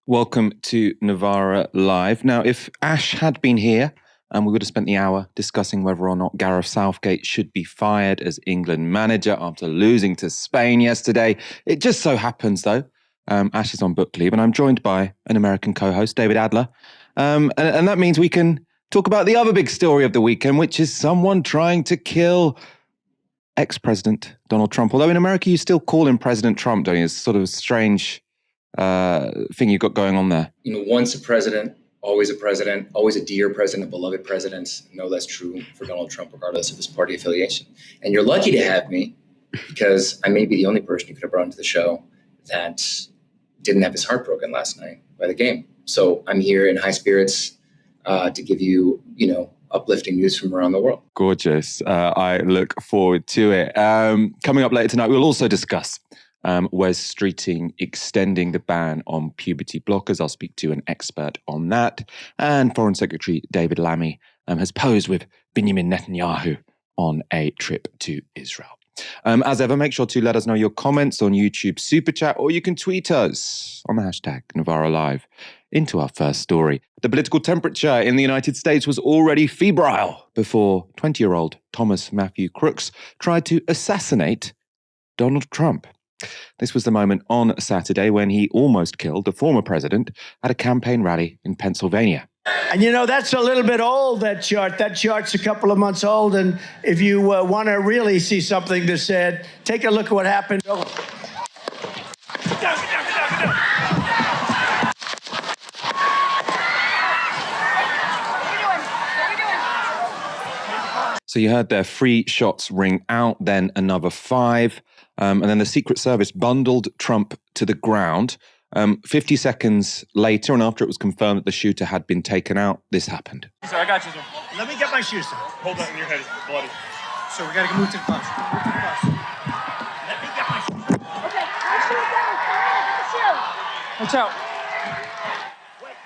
Welcome to Novara Live. Now, if Ash had been here, we would have spent the hour discussing whether or not Gareth Southgate should be fired as England manager after losing to Spain yesterday. It just so happens, though, Ash is on book leave, and I'm joined by an American co-host, David Adler. And that means we can talk about the other big story of the weekend, which is someone trying to kill ex-President Donald Trump. Although in America, you still call him President Trump, don't you? It's sort of a strange thing you've got going on there. Once a president, always a dear president, a beloved president. No less true for Donald Trump, regardless of his party affiliation. And you're lucky to have me because I may be the only person you could have brought into the show that didn't have his heart broken last night by the game. So I'm here in high spirits to give you, uplifting news from around the world. Gorgeous. I look forward to it. Coming up later tonight, we'll also discuss Wes Streeting extending the ban on puberty blockers. I'll speak to an expert on that. And Foreign Secretary David Lammy has posed with Benjamin Netanyahu on a trip to Israel. As ever, make sure to let us know your comments on YouTube Super Chat, or you can tweet us on the hashtag Novara Live. Into our first story. The political temperature in the United States was already febrile before 20-year-old Thomas Matthew Crooks tried to assassinate Donald Trump. This was the moment on Saturday when he almost killed the former president at a campaign rally in Pennsylvania. And that's a little bit old, that chart. That chart's a couple of months old. And if you want to really see something that's said, take a look at what happened. So you heard there 3 shots ring out, then another 5. And then the Secret Service bundled Trump to the ground. 50 seconds later, and after it was confirmed that the shooter had been taken out, this happened. Sir, I got you, sir. Let me get my shoes, sir. Hold that in your head. It's bloody. So we got to move to the bus. Let me get my shoes. Okay, my shoes down. My shoes. Watch out. Wait.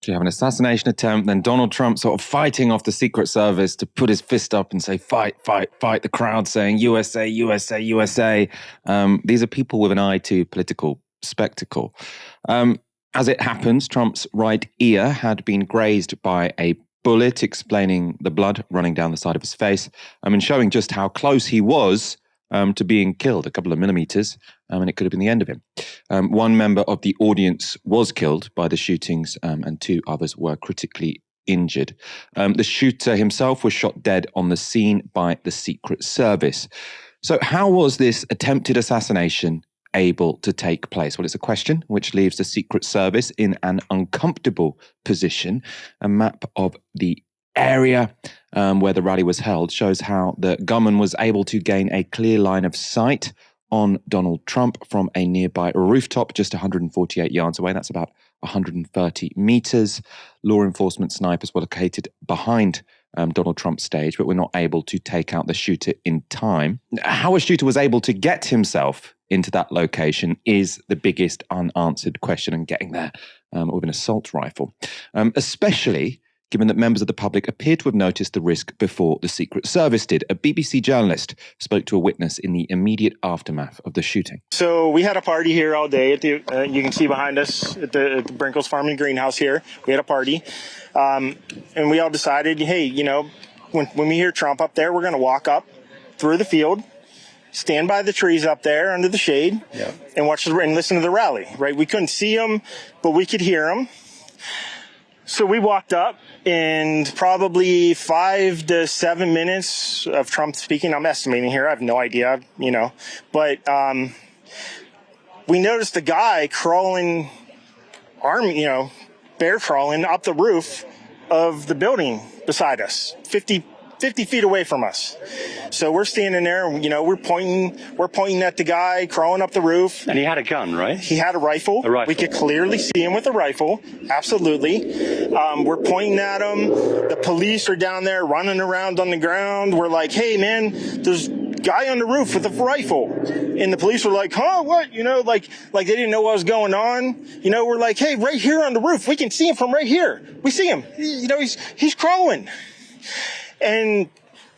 So you have an assassination attempt, then Donald Trump sort of fighting off the Secret Service to put his fist up and say, fight, fight, fight. The crowd saying, USA, USA, USA. These are people with an eye to political spectacle. As it happens, Trump's right ear had been grazed by a bullet, explaining the blood running down the side of his face, and showing just how close he was to being killed, a couple of millimeters, and it could have been the end of him. One member of the audience was killed by the shootings, and 2 others were critically injured. The shooter himself was shot dead on the scene by the Secret Service. So how was this attempted assassination able to take place? Well, it's a question which leaves the Secret Service in an uncomfortable position. A map of the area where the rally was held shows how the gunman was able to gain a clear line of sight on Donald Trump from a nearby rooftop just 148 yards away. That's about 130 meters. Law enforcement snipers were located behind Donald Trump's stage, but were not able to take out the shooter in time. How a shooter was able to get himself into that location is the biggest unanswered question, and getting there with an assault rifle, especially given that members of the public appeared to have noticed the risk before the Secret Service did. A BBC journalist spoke to a witness in the immediate aftermath of the shooting. So we had a party here all day. At the you can see behind us at the Brinkles Farm and Greenhouse here. We had a party. And we all decided, hey, when we hear Trump up there, we're going to walk up through the field, stand by the trees up there under the shade, and watch and listen to the rally, right? We couldn't see him, but we could hear him. So we walked up, and probably 5 to 7 minutes of Trump speaking. I'm estimating here. I have no idea, But we noticed a guy crawling, bear crawling up the roof of the building beside us, 50 feet away from us. So we're standing there, and, we're pointing at the guy crawling up the roof. And he had a gun, right? He had a rifle. We could clearly see him with a rifle. Absolutely. We're pointing at him. The police are down there running around on the ground. We're like, hey, man, there's guy on the roof with a rifle. And the police were like, huh, what? You know, like they didn't know what was going on. You know, we're like, hey, right here on the roof, we can see him from right here. We see him. You know, he's crawling. And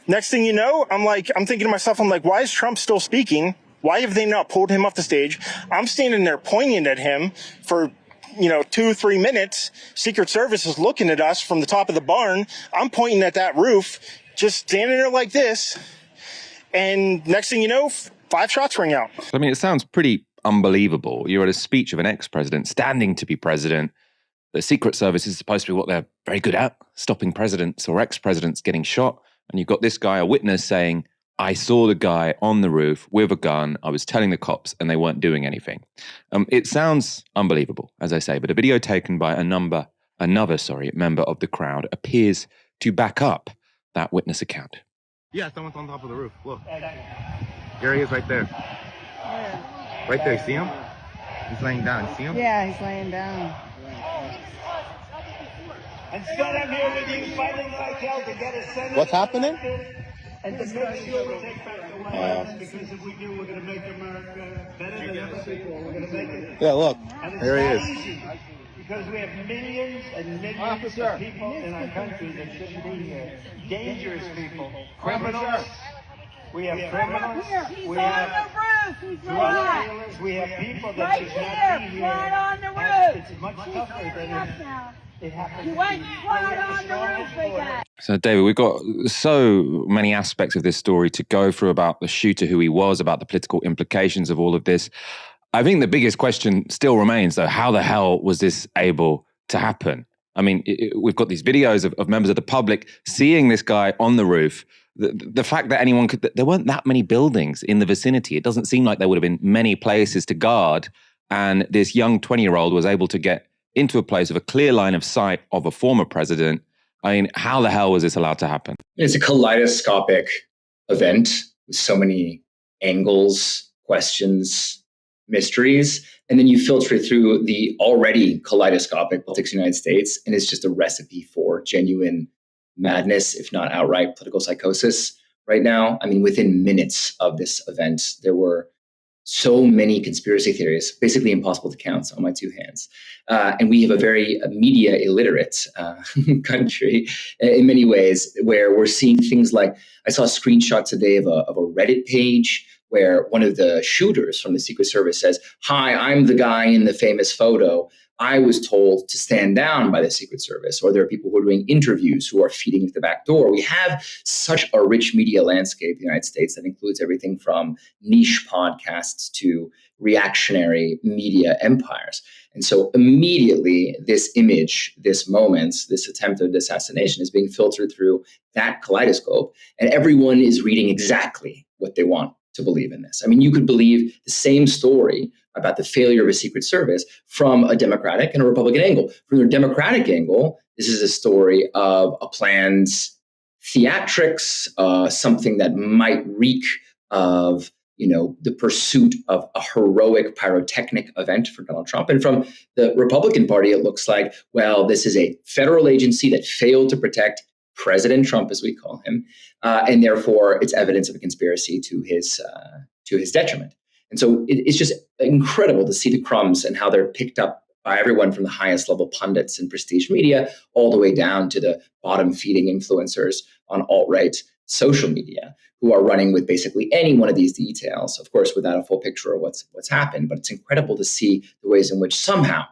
next thing you know, I'm thinking to myself, I'm like, why is Trump still speaking? Why have they not pulled him off the stage? I'm standing there pointing at him for 2-3 minutes. Secret Service is looking at us from the top of the barn. I'm pointing at that roof, just standing there like this. And next thing you know, 5 shots ring out. I mean, it sounds pretty unbelievable. You're at a speech of an ex-president standing to be president. The Secret Service is supposed to be what they're very good at, stopping presidents or ex-presidents getting shot. And you've got this guy, a witness, saying, I saw the guy on the roof with a gun. I was telling the cops and they weren't doing anything. It sounds unbelievable, as I say, but a video taken by another member of the crowd appears to back up that witness account. Yeah, someone's on top of the roof. Look. There he is right there. Right there, see him? He's laying down. See him? Yeah, he's laying down. Instead, I'm here with you fighting like hell to get a Senate. What's happening? And to make sure we take back the White House, because if we do, we're going to make America better than ever before. We're going to make it. Yeah, look. There he is. Easy, because we have millions and millions of people in our country that shouldn't be here. Dangerous people. Criminals. We have criminals. We have drug dealers. We have people that should not be here. Right on the roof. It's much tougher than it happens. You went right on the roof again. So, David, we've got so many aspects of this story to go through about the shooter, who he was, about the political implications of all of this. I think the biggest question still remains, though, how the hell was this able to happen? I mean, we've got these videos of members of the public seeing this guy on the roof. The fact that anyone could, there weren't that many buildings in the vicinity. It doesn't seem like there would have been many places to guard. And this young 20-year-old was able to get into a place with a clear line of sight of a former president. I mean, how the hell was this allowed to happen? It's a kaleidoscopic event with so many angles, questions, mysteries. And then you filter through the already kaleidoscopic politics of the United States, and it's just a recipe for genuine madness, if not outright political psychosis right now. I mean, within minutes of this event, there were so many conspiracy theories, basically impossible to count on my 2 hands. And we have a very media illiterate country in many ways, where we're seeing things like, I saw a screenshot today of a Reddit page where one of the shooters from the Secret Service says, hi, I'm the guy in the famous photo. I was told to stand down by the Secret Service. Or there are people who are doing interviews who are feeding the back door. We have such a rich media landscape in the United States that includes everything from niche podcasts to reactionary media empires. And so immediately this image, this moment, this attempt at assassination is being filtered through that kaleidoscope. And everyone is reading exactly what they want to believe in this. I mean, you could believe the same story about the failure of a Secret Service from a Democratic and a Republican angle. From the Democratic angle, this is a story of a planned theatrics, something that might reek of, the pursuit of a heroic pyrotechnic event for Donald Trump. And from the Republican Party, it looks like, well, this is a federal agency that failed to protect President Trump, as we call him, and therefore it's evidence of a conspiracy to his detriment. And so it's just incredible to see the crumbs and how they're picked up by everyone from the highest level pundits and prestige media all the way down to the bottom feeding influencers on alt-right social media who are running with basically any one of these details, of course, without a full picture of what's happened. But it's incredible to see the ways in which somehow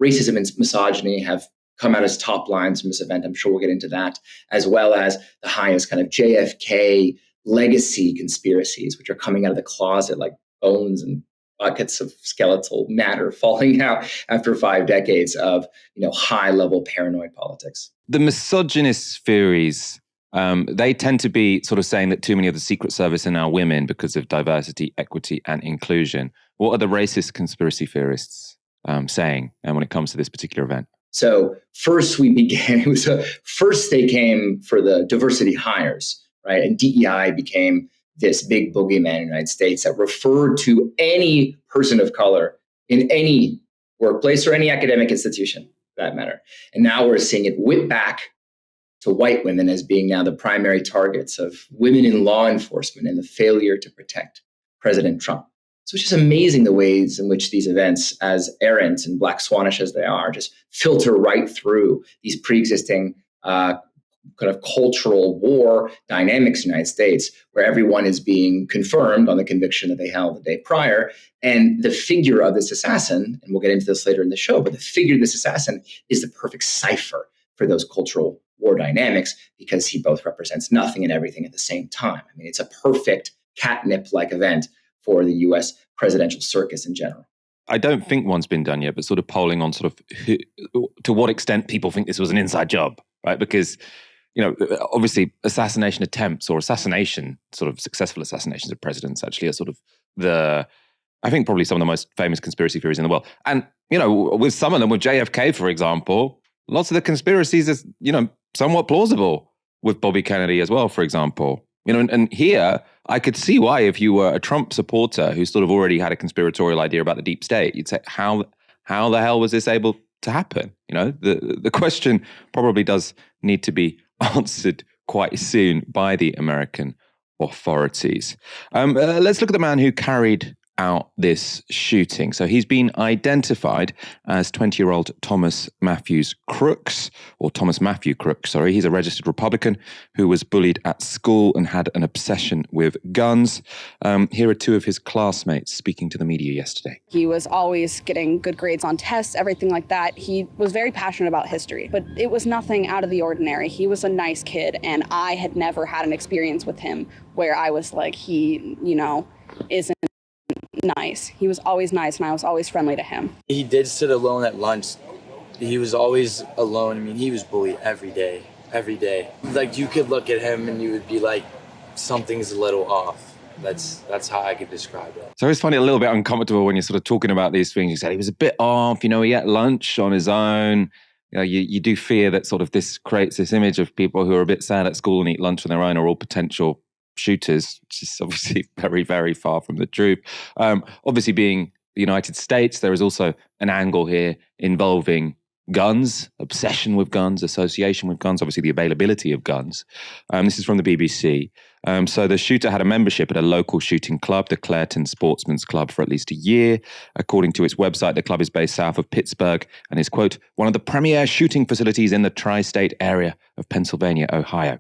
racism and misogyny have come out as top lines from this event. I'm sure we'll get into that, as well as the highest kind of JFK legacy conspiracies, which are coming out of the closet like bones and buckets of skeletal matter falling out after 5 decades of, high-level paranoid politics. The misogynist theories, they tend to be sort of saying that too many of the Secret Service are now women because of diversity, equity, and inclusion. What are the racist conspiracy theorists saying when it comes to this particular event? So first first they came for the diversity hires, right? And DEI became this big boogeyman in the United States that referred to any person of color in any workplace or any academic institution, for that matter. And now we're seeing it whip back to white women as being now the primary targets of women in law enforcement and the failure to protect President Trump. So it's just amazing the ways in which these events, as errant and black swanish as they are, just filter right through these pre-existing kind of cultural war dynamics in the United States, where everyone is being confirmed on the conviction that they held the day prior. And the figure of this assassin, and we'll get into this later in the show, but the figure of this assassin is the perfect cipher for those cultural war dynamics, because he both represents nothing and everything at the same time. I mean, it's a perfect catnip-like event for the US presidential circus in general. I don't think one's been done yet, but sort of polling on sort of to what extent people think this was an inside job, right? Because, obviously assassination attempts or assassination, sort of successful assassinations of presidents actually are sort of I think probably some of the most famous conspiracy theories in the world. And, with some of them, with JFK, for example, lots of the conspiracies is, somewhat plausible, with Bobby Kennedy as well, for example. And here I could see why, if you were a Trump supporter who sort of already had a conspiratorial idea about the deep state, you'd say, how the hell was this able to happen? The question probably does need to be answered quite soon by the American authorities. Let's look at the man who carried out this shooting. So he's been identified as 20-year-old Thomas Matthew Crooks. He's a registered Republican who was bullied at school and had an obsession with guns. Here are two of his classmates speaking to the media yesterday. He was always getting good grades on tests, everything like that. He was very passionate about history, but it was nothing out of the ordinary. He was a nice kid, and I had never had an experience with him where I was like, he, isn't nice. He was always nice, and I was always friendly to him. He did sit alone at lunch. He was always alone. I mean, he was bullied every day. Like, you could look at him and you would be like, something's a little off. That's how I could describe it. So it's funny, a little bit uncomfortable when you're sort of talking about these things. You said he was a bit off, he ate lunch on his own. You do fear that sort of this creates this image of people who are a bit sad at school and eat lunch on their own are all potential shooters, which is obviously very, very far from the truth. Obviously, being the United States, there is also an angle here involving guns, obsession with guns, association with guns, obviously the availability of guns. This is from the BBC. So the shooter had a membership at a local shooting club, the Clareton Sportsman's Club, for at least a year. According to its website, the club is based south of Pittsburgh and is, quote, one of the premier shooting facilities in the tri-state area of Pennsylvania, Ohio,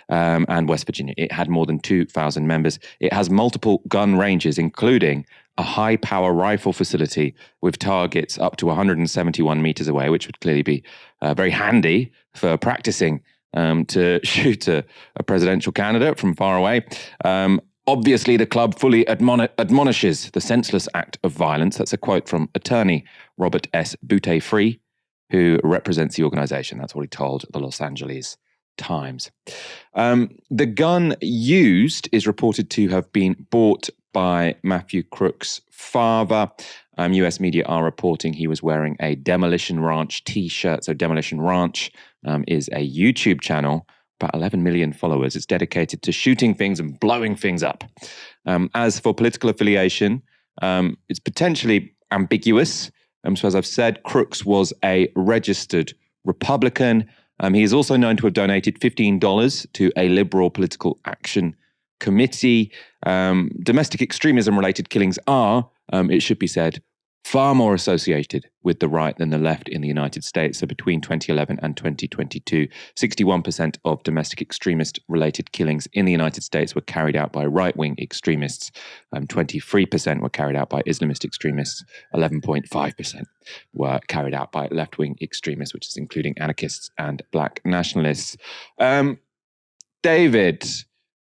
and West Virginia. It had more than 2,000 members. It has multiple gun ranges, including a high-power rifle facility with targets up to 171 meters away, which would clearly be very handy for practicing to shoot a presidential candidate from far away. Obviously, the club fully admonishes the senseless act of violence. That's a quote from attorney Robert S. Boutte-Free, who represents the organization. That's what he told the Los Angeles Times. The gun used is reported to have been bought by Matthew Crooks' father. US media are reporting he was wearing a Demolition Ranch t-shirt. So Demolition Ranch is a YouTube channel, about 11 million followers. It's dedicated to shooting things and blowing things up. As for political affiliation, it's potentially ambiguous. So as I've said, Crooks was a registered Republican. He is also known to have donated $15 to a liberal political action committee. Domestic extremism-related killings are, it should be said, far more associated with the right than the left in the United States. So between 2011 and 2022, 61% of domestic extremist-related killings in the United States were carried out by right-wing extremists. 23% were carried out by Islamist extremists. 11.5% were carried out by left-wing extremists, which is including anarchists and black nationalists. David,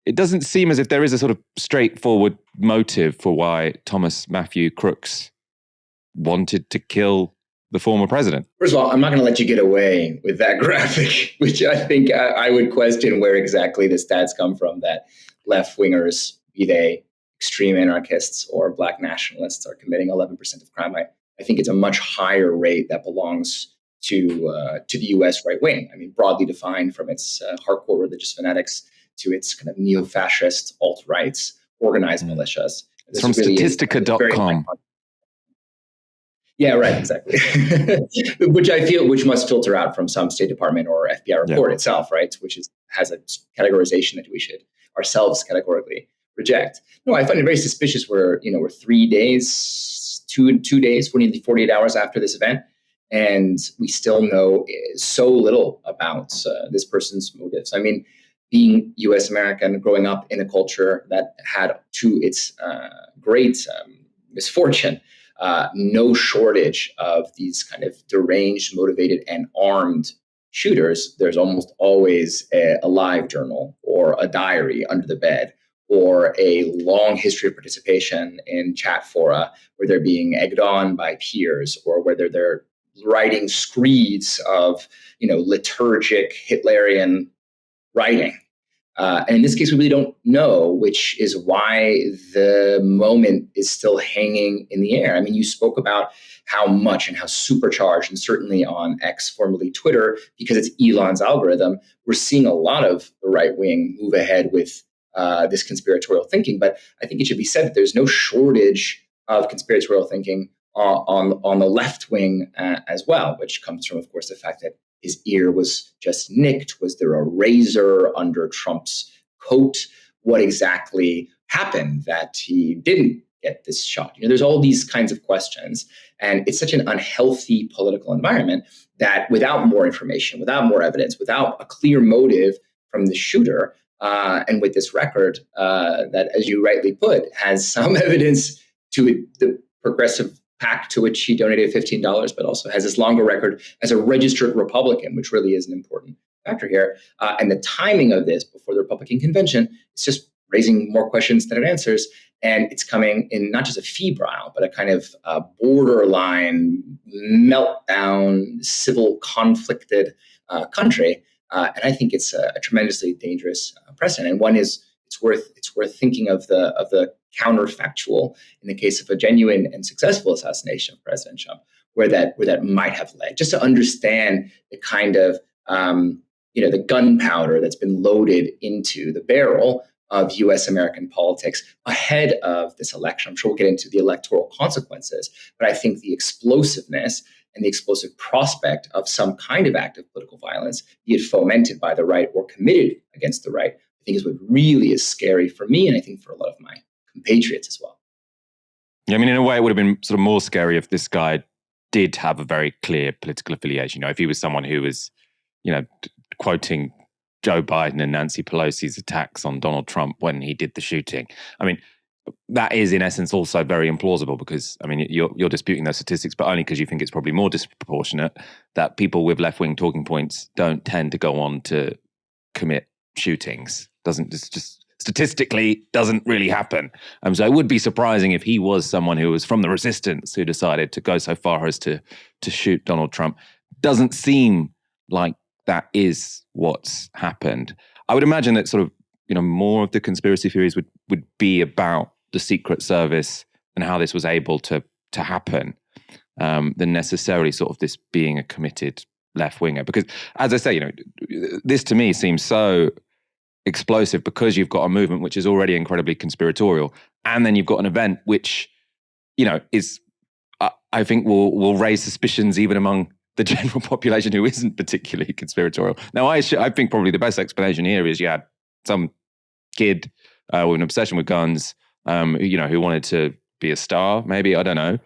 it doesn't seem as if there is a sort of straightforward motive for why Thomas Matthew Crooks wanted to kill the former president. First of all, I'm not going to let you get away with that graphic, which I think I would question where exactly the stats come from that left-wingers, be they extreme anarchists or black nationalists, are committing 11% of crime. I think it's a much higher rate that belongs to the U.S. right wing. I mean, broadly defined from its hardcore religious fanatics to its kind of neo-fascist alt-rights organized militias. It's from Statistica.com. Yeah, right, exactly. which must filter out from some State Department or FBI report itself, right? Which has a categorization that we should ourselves categorically reject. No, I find it very suspicious. We're 3 days, 2 days, 48 hours after this event, and we still know so little about this person's motives. I mean, being U.S. American, growing up in a culture that had, to its great misfortune, no shortage of these kind of deranged, motivated, and armed shooters. There's almost always a live journal or a diary under the bed, or a long history of participation in chat fora where they're being egged on by peers, or whether they're writing screeds of liturgic Hitlerian writing. And in this case, we really don't know, which is why the moment is still hanging in the air. I mean, you spoke about how much and how supercharged, and certainly on X, formerly Twitter, because it's Elon's algorithm, we're seeing a lot of the right wing move ahead with this conspiratorial thinking. But I think it should be said that there's no shortage of conspiratorial thinking on the left wing as well, which comes from, of course, the fact that his ear was just nicked. Was there a razor under Trump's coat? What exactly happened that he didn't get this shot? There's all these kinds of questions, and it's such an unhealthy political environment that without more information, without more evidence, without a clear motive from the shooter, and with this record that, as you rightly put, has some evidence to it, the progressive PAC to which he donated $15, but also has this longer record as a registered Republican, which really is an important factor here. And the timing of this before the Republican convention is just raising more questions than it answers. And it's coming in not just a febrile, but a kind of borderline meltdown, civil conflicted country. And I think it's a tremendously dangerous precedent. And one is it's worth thinking of the counterfactual in the case of a genuine and successful assassination of President Trump, where that might have led, just to understand the kind of the gunpowder that's been loaded into the barrel of U.S. American politics ahead of this election. I'm sure we'll get into the electoral consequences, but I think the explosiveness and the explosive prospect of some kind of act of political violence, be it fomented by the right or committed against the right, I think is what really is scary for me, and I think for a lot of my compatriots as well. Yeah, I mean, in a way, it would have been sort of more scary if this guy did have a very clear political affiliation. If he was someone who was, quoting Joe Biden and Nancy Pelosi's attacks on Donald Trump when he did the shooting. I mean, that is in essence also very implausible because, I mean, you're disputing those statistics, but only because you think it's probably more disproportionate that people with left-wing talking points don't tend to go on to commit shootings. Just statistically doesn't really happen. So it would be surprising if he was someone who was from the resistance who decided to go so far as to shoot Donald Trump. Doesn't seem like that is what's happened. I would imagine that sort of, more of the conspiracy theories would be about the Secret Service and how this was able to happen than necessarily sort of this being a committed left-winger. Because, as I say, this to me seems so explosive because you've got a movement which is already incredibly conspiratorial, and then you've got an event which, is I think will raise suspicions even among the general population who isn't particularly conspiratorial. Now, I think probably the best explanation here is you had some kid with an obsession with guns, who wanted to be a star, maybe, I don't know.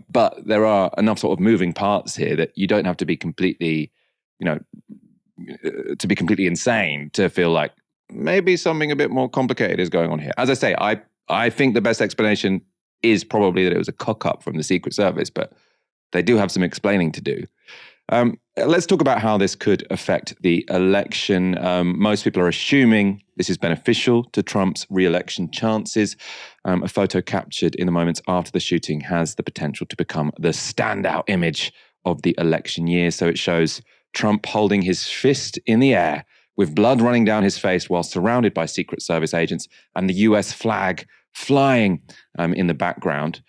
But there are enough sort of moving parts here that you don't have to be completely, to be completely insane to feel like maybe something a bit more complicated is going on here. As I say, I think the best explanation is probably that it was a cock-up from the Secret Service, but they do have some explaining to do. Let's talk about how this could affect the election. Most people are assuming this is beneficial to Trump's re-election chances. A photo captured in the moments after the shooting has the potential to become the standout image of the election year. So it shows Trump holding his fist in the air with blood running down his face while surrounded by Secret Service agents and the US flag flying in the background.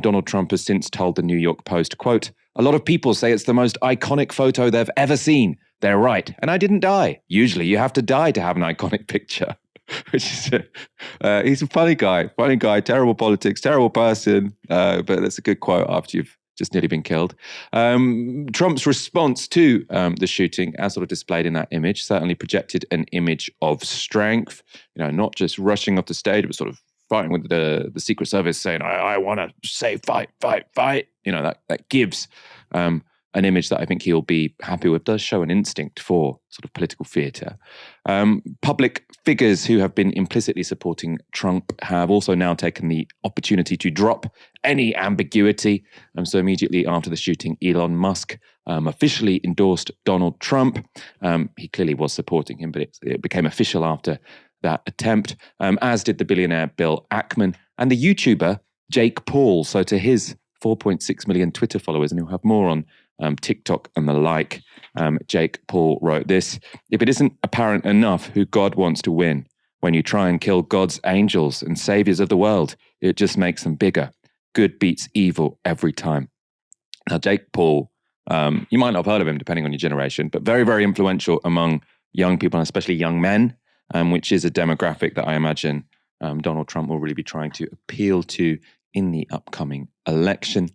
Donald Trump has since told the New York Post, quote, "A lot of people say it's the most iconic photo they've ever seen. They're right. And I didn't die. Usually you have to die to have an iconic picture." Which is, he's a funny guy, terrible politics, terrible person. But that's a good quote after you've just nearly been killed. Trump's response to the shooting, as sort of displayed in that image, certainly projected an image of strength, not just rushing off the stage, but sort of fighting with the Secret Service, saying, I want to say fight, fight, fight. That gives an image that I think he'll be happy with, does show an instinct for sort of political theatre. Public figures who have been implicitly supporting Trump have also now taken the opportunity to drop any ambiguity. So immediately after the shooting, Elon Musk officially endorsed Donald Trump. He clearly was supporting him, but it became official after that attempt, as did the billionaire Bill Ackman and the YouTuber Jake Paul. So to his 4.6 million Twitter followers, and he'll have more on TikTok and the like, Jake Paul wrote this: "If it isn't apparent enough who God wants to win, when you try and kill God's angels and saviors of the world, it just makes them bigger. Good beats evil every time." Now, Jake Paul, you might not have heard of him depending on your generation, but very, very influential among young people, and especially young men, which is a demographic that I imagine Donald Trump will really be trying to appeal to in the upcoming election.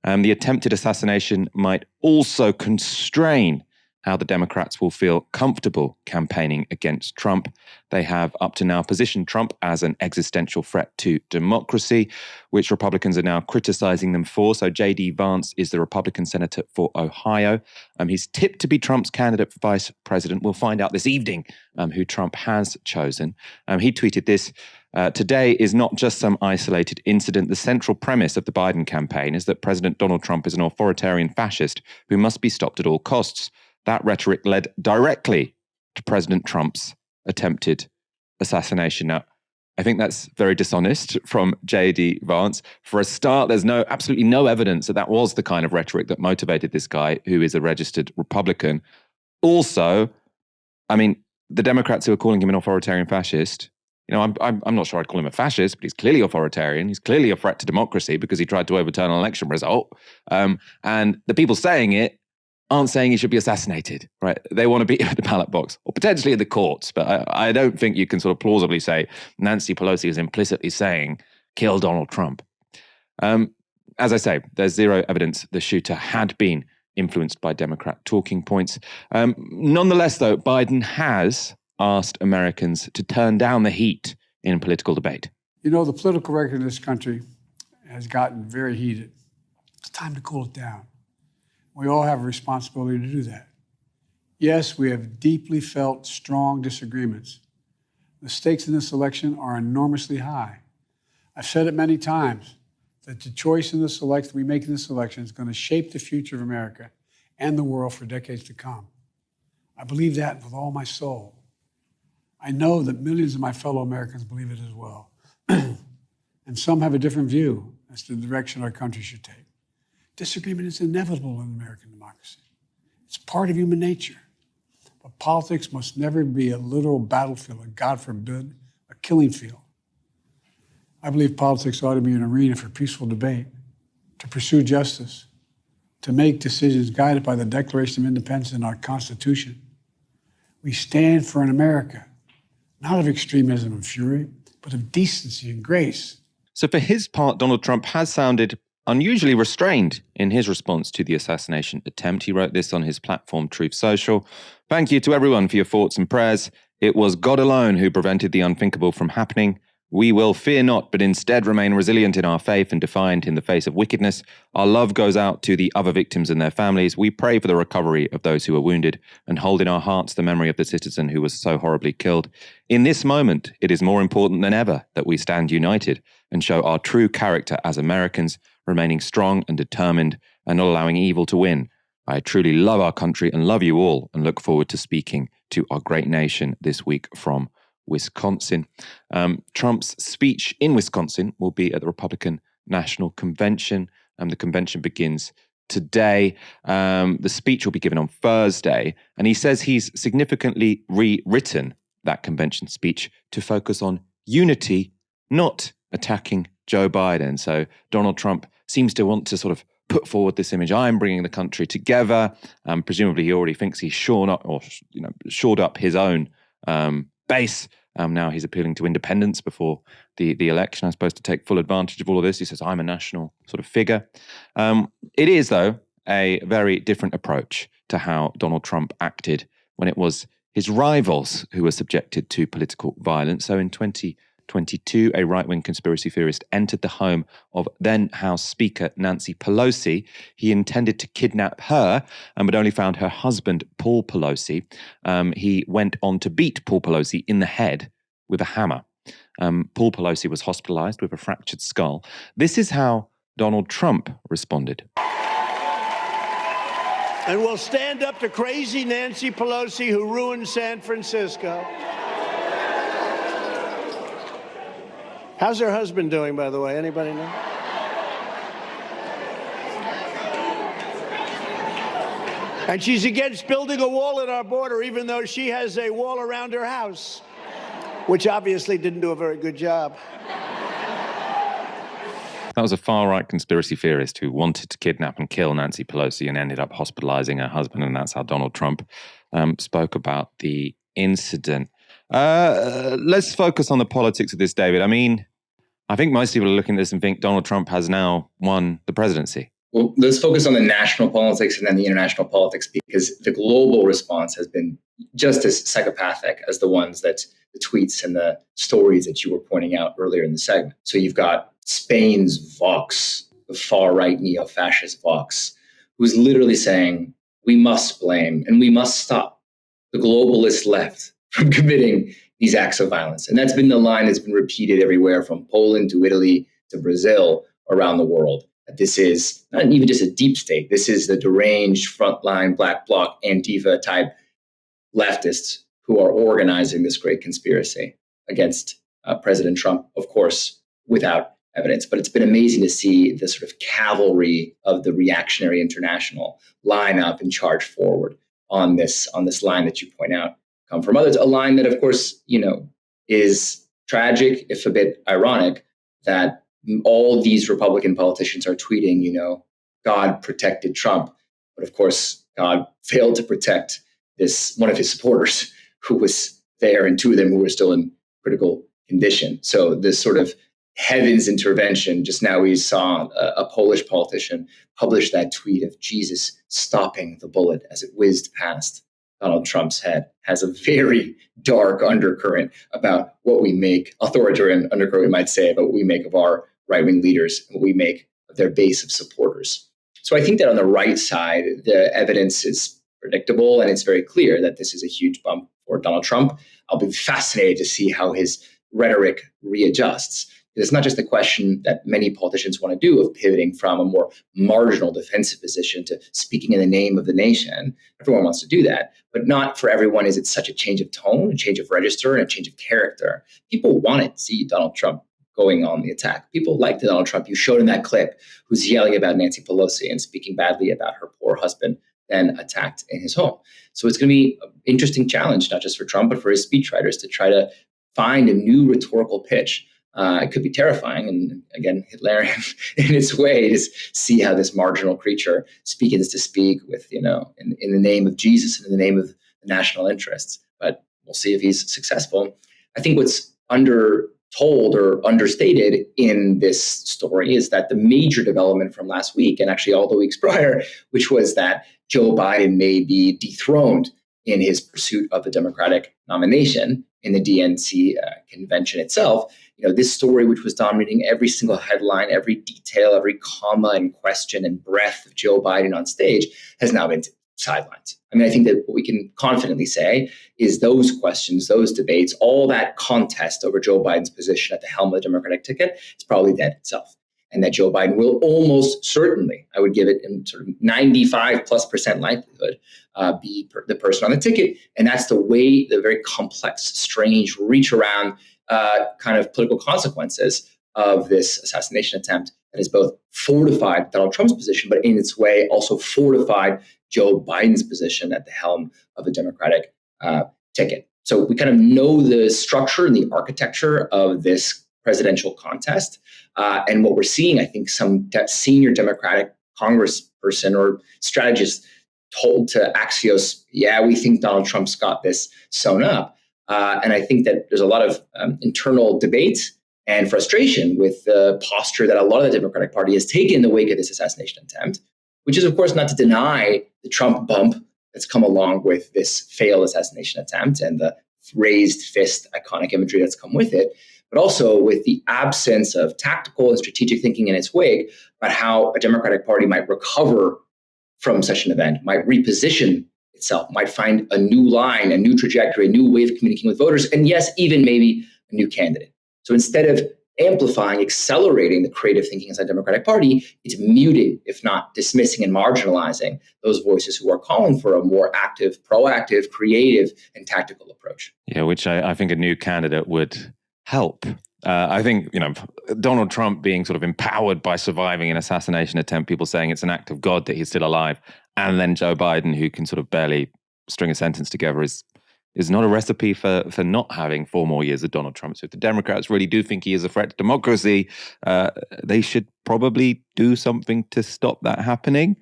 The attempted assassination might also constrain how the Democrats will feel comfortable campaigning against Trump. They have up to now positioned Trump as an existential threat to democracy, which Republicans are now criticizing them for. So J.D. Vance is the Republican senator for Ohio. He's tipped to be Trump's candidate for vice president. We'll find out this evening who Trump has chosen. He tweeted this: "Today is not just some isolated incident. The central premise of the Biden campaign is that President Donald Trump is an authoritarian fascist who must be stopped at all costs. That rhetoric led directly to President Trump's attempted assassination." Now, I think that's very dishonest from J.D. Vance. For a start, there's absolutely no evidence that was the kind of rhetoric that motivated this guy, who is a registered Republican. Also, I mean, the Democrats who are calling him an authoritarian fascist, I'm not sure I'd call him a fascist, but he's clearly authoritarian. He's clearly a threat to democracy because he tried to overturn an election result. And the people saying it aren't saying he should be assassinated, right? They want to be at the ballot box or potentially in the courts. But I don't think you can sort of plausibly say Nancy Pelosi is implicitly saying, kill Donald Trump. As I say, there's zero evidence the shooter had been influenced by Democrat talking points. Nonetheless, though, Biden has asked Americans to turn down the heat in political debate. The political record in this country has gotten very heated. It's time to cool it down. We all have a responsibility to do that. Yes, we have deeply felt strong disagreements. The stakes in this election are enormously high. I've said it many times that the choice in this election we make in this election is going to shape the future of America and the world for decades to come. I believe that with all my soul. I know that millions of my fellow Americans believe it as well. And some have a different view as to the direction our country should take. Disagreement is inevitable in American democracy. It's part of human nature. But politics must never be a literal battlefield, or God forbid, a killing field. I believe politics ought to be an arena for peaceful debate, to pursue justice, to make decisions guided by the Declaration of Independence and our Constitution. We stand for an America, not of extremism and fury, but of decency and grace. So for his part, Donald Trump has sounded unusually restrained in his response to the assassination attempt. He wrote this on his platform, Truth Social: "Thank you to everyone for your thoughts and prayers. It was God alone who prevented the unthinkable from happening. We will fear not, but instead remain resilient in our faith and defiant in the face of wickedness. Our love goes out to the other victims and their families. We pray for the recovery of those who were wounded and hold in our hearts the memory of the citizen who was so horribly killed. In this moment, it is more important than ever that we stand united and show our true character as Americans, remaining strong and determined and not allowing evil to win. I truly love our country and love you all and look forward to speaking to our great nation this week from Wisconsin." Trump's speech in Wisconsin will be at the Republican National Convention. The convention begins today. The speech will be given on Thursday. And he says he's significantly rewritten that convention speech to focus on unity, not attacking Joe Biden. So Donald Trump seems to want to sort of put forward this image: I'm bringing the country together. Presumably he already thinks he's shored up his own base Now he's appealing to independents before the election. I'm supposed to take full advantage of all of this. He says, I'm a national sort of figure. It is, though, a very different approach to how Donald Trump acted when it was his rivals who were subjected to political violence. So in 2022, a right-wing conspiracy theorist entered the home of then House Speaker Nancy Pelosi. He intended to kidnap her, but only found her husband, Paul Pelosi. He went on to beat Paul Pelosi in the head with a hammer. Paul Pelosi was hospitalized with a fractured skull. This is how Donald Trump responded. And we'll stand up to crazy Nancy Pelosi, who ruined San Francisco. How's her husband doing, by the way? Anybody know? And she's against building a wall at our border, even though she has a wall around her house, which obviously didn't do a very good job. That was a far-right conspiracy theorist who wanted to kidnap and kill Nancy Pelosi and ended up hospitalizing her husband, and that's how Donald Trump spoke about the incident. Let's focus on the politics of this, David. I mean, I think most people are looking at this and think Donald Trump has now won the presidency. Well, let's focus on the national politics and then the international politics, because the global response has been just as psychopathic as the ones that the tweets and the stories that you were pointing out earlier in the segment. So you've got Spain's Vox, the far-right neo-fascist Vox, who's literally saying, we must blame and we must stop the globalist left from committing these acts of violence. And that's been the line that's been repeated everywhere from Poland to Italy to Brazil around the world. This is not even just a deep state. This is the deranged frontline black bloc Antifa type leftists who are organizing this great conspiracy against President Trump, of course, without evidence. But it's been amazing to see the sort of cavalry of the reactionary international line up and charge forward on this line that you point out come from others. A line that, of course, is tragic, if a bit ironic, that all these Republican politicians are tweeting, God protected Trump. But of course, God failed to protect one of his supporters who was there, and two of them who were still in critical condition. So this sort of heaven's intervention, just now we saw a Polish politician publish that tweet of Jesus stopping the bullet as it whizzed past Donald Trump's head, has a very dark undercurrent about what we make, authoritarian undercurrent, we might say, about what we make of our right-wing leaders and what we make of their base of supporters. So I think that on the right side, the evidence is predictable, and it's very clear that this is a huge bump for Donald Trump. I'll be fascinated to see how his rhetoric readjusts. It's not just the question that many politicians want to do of pivoting from a more marginal defensive position to speaking in the name of the nation. Everyone wants to do that, but not for everyone is it such a change of tone, a change of register, and a change of character. People want to see Donald Trump going on the attack. People like the Donald Trump you showed in that clip who's yelling about Nancy Pelosi and speaking badly about her poor husband, then attacked in his home. So it's going to be an interesting challenge, not just for Trump, but for his speechwriters to try to find a new rhetorical pitch. It could be terrifying and, again, Hitlerian in its way to see how this marginal creature begins to speak with, in the name of Jesus and in the name of the national interests. But we'll see if he's successful. I think what's undertold or understated in this story is that the major development from last week, and actually all the weeks prior, which was that Joe Biden may be dethroned in his pursuit of the Democratic nomination in the DNC convention itself. This story, which was dominating every single headline, every detail, every comma and question and breath of Joe Biden on stage, has now been sidelined. I think that what we can confidently say is those questions, those debates, all that contest over Joe Biden's position at the helm of the Democratic ticket is probably dead itself. And that Joe Biden will almost certainly, I would give it in sort of 95+% likelihood, be the person on the ticket. And that's the way, the very complex, strange, reach around kind of political consequences of this assassination attempt that has both fortified Donald Trump's position, but in its way also fortified Joe Biden's position at the helm of a Democratic ticket. So we kind of know the structure and the architecture of this presidential contest. And what we're seeing, I think, some senior Democratic congressperson or strategist told to Axios, yeah, we think Donald Trump's got this sewn up. And I think that there's a lot of internal debate and frustration with the posture that a lot of the Democratic Party has taken in the wake of this assassination attempt, which is, of course, not to deny the Trump bump that's come along with this failed assassination attempt and the raised fist iconic imagery that's come with it, but also with the absence of tactical and strategic thinking in its wake about how a Democratic Party might recover from such an event, might reposition itself, might find a new line, a new trajectory, a new way of communicating with voters, and yes, even maybe a new candidate. So instead of amplifying, accelerating the creative thinking inside the Democratic Party, it's muting, if not dismissing and marginalizing those voices who are calling for a more active, proactive, creative, and tactical approach. Yeah, which I think a new candidate would help. I think, Donald Trump being sort of empowered by surviving an assassination attempt, people saying it's an act of God that he's still alive, and then Joe Biden, who can sort of barely string a sentence together, is not a recipe for not having 4 more years of Donald Trump. So if the Democrats really do think he is a threat to democracy, they should probably do something to stop that happening.